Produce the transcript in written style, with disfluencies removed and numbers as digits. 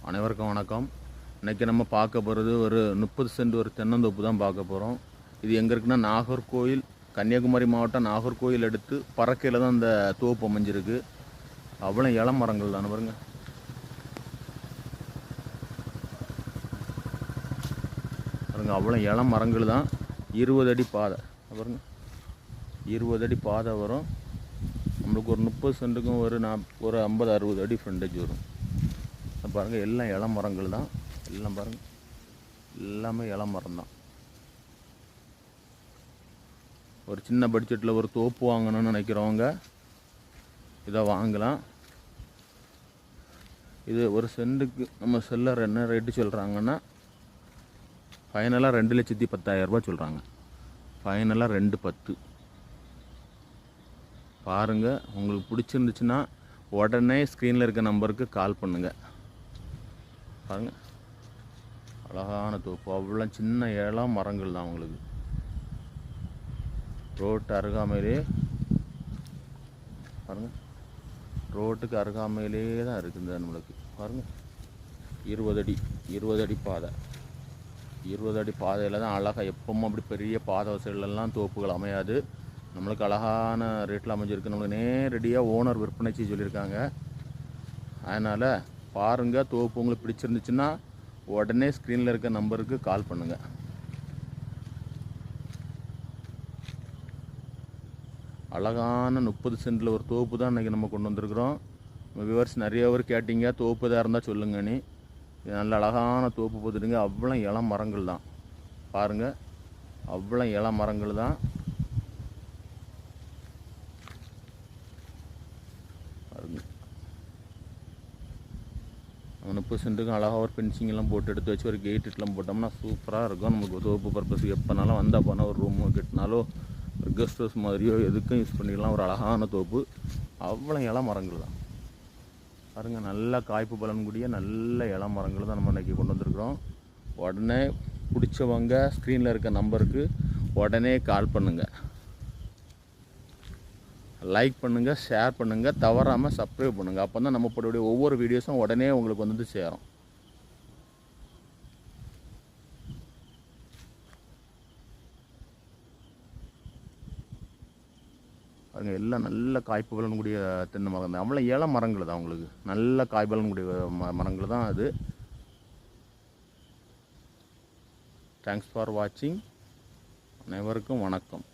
அனைவருக்கும் வணக்கம். இன்றைக்கி நம்ம பார்க்க போகிறது ஒரு 30 சென்ட் ஒரு தென்னந்தோப்பு தான் பார்க்க போகிறோம். இது எங்கே இருக்குன்னா நாகர்கோவில், கன்னியாகுமரி மாவட்டம் நாகர்கோவில் அடுத்து பறக்கையில் தான் இந்த தோப்பு அமைஞ்சிருக்கு. அவ்வளோ இளம் மரங்கள் தானே பாருங்க. பாருங்க அவ்வளோ இளம் மரங்கள் தான். 20 அடி பாதை பாருங்க. 20 அடி பாதை வரும். நம்மளுக்கு ஒரு 30 சென்ட்டுக்கும் ஒரு 50-60 அடி ஃப்ரண்டேஜ் வரும். பாருங்கள் எல்லாம் இளம் மரங்கள் தான். எல்லாம் பாருங்கள் எல்லாமே இளம் மரம் தான். ஒரு சின்ன பட்ஜெட்டில் ஒரு தோப்பு வாங்கணும்னு நினைக்கிறவங்க இதை வாங்கலாம். இது ஒரு சென்ட்டுக்கு நம்ம செல்லர் என்ன ரேட்டு சொல்கிறாங்கன்னா ஃபைனலாக 2,10,000 ரூபா சொல்கிறாங்க. ஃபைனலாக 2,10,000. பாருங்கள், உங்களுக்கு பிடிச்சிருந்துச்சுன்னா உடனே ஸ்க்ரீனில் இருக்க நம்பருக்கு கால் பண்ணுங்கள். பாருங்கள் அழகான தோப்பு, அவ்வளோ சின்ன இளம் மரங்கள் தான். உங்களுக்கு ரோட்டு அருகாமையிலே பாருங்கள், ரோட்டுக்கு அருகாமையிலே தான் இருக்குது நம்மளுக்கு. பாருங்கள் 20 அடி பாதை. 20 அடி பாதையில் தான் அழகாக எப்பவும் அப்படி பெரிய பாதை வசதிகளெல்லாம் தோப்புகள் அமையாது. நம்மளுக்கு அழகான ரேட்டில் அமைஞ்சிருக்கு. நம்மளுக்கு நேரடியாக ஓனர் விற்பனை செய்ய சொல்லியிருக்காங்க. அதனால் பாருங்கள், தோப்பு உங்களுக்கு பிடிச்சிருந்துச்சுன்னா உடனே ஸ்க்ரீனில் இருக்க நம்பருக்கு கால் பண்ணுங்கள். அழகான 30 சென்டில் ஒரு தோப்பு தான் இன்றைக்கி நம்ம கொண்டு வந்திருக்கிறோம். வியூவர்ஸ் நிறைய பேர் கேட்டிங்க, தோப்பு தான் இருந்தால் சொல்லுங்கன்னு. இது நல்ல அழகான தோப்பு பார்த்துட்டுங்க. அவ்வளோ இளம் மரங்கள் தான். பாருங்கள் அவ்வளோ இளம் மரங்கள் தான். 30 சென்ட்டுக்கும் அழகாக ஒரு பென்சிங்கெல்லாம் போட்டு எடுத்து வச்சு ஒரு கேட்டுலாம் போட்டோம்னா சூப்பராக இருக்கும். நமக்கு தோப்பு பர்பஸுக்கு எப்போனாலும் வந்தால் போனால் ஒரு ரூமோ கட்டினாலோ ஒரு கெஸ்ட் ஹவுஸ் மாதிரியோ எதுக்கும் யூஸ் பண்ணிக்கலாம். ஒரு அழகான தோப்பு, அவ்வளோ இளம் மரங்கள் தான். பாருங்கள், நல்ல காய்ப்பு பலன் கூடிய நல்ல இளம் மரங்கள் தான் நம்ம இன்றைக்கி கொண்டு வந்திருக்கிறோம். உடனே பிடிச்சவங்க ஸ்க்ரீனில் இருக்க நம்பருக்கு உடனே கால் பண்ணுங்கள். லைக் பண்ணுங்கள், ஷேர் பண்ணுங்கள், தவறாமல் சப்ஸ்கிரைப் பண்ணுங்கள். அப்போ தான் நம்ம போடக்கூடிய ஒவ்வொரு வீடியோஸும் உடனே உங்களுக்கு வந்து சேரும். பாருங்கள் எல்லாம் நல்ல காய்ப்பு பலன் கூடிய தென்னை மரம் தான். அவ்வளோ இளம் மரங்கள் தான். உங்களுக்கு நல்ல காய்பலன் கூடிய மரங்கள் தான் அது. தேங்க்ஸ் ஃபார் வாட்சிங். அனைவருக்கும் வணக்கம்.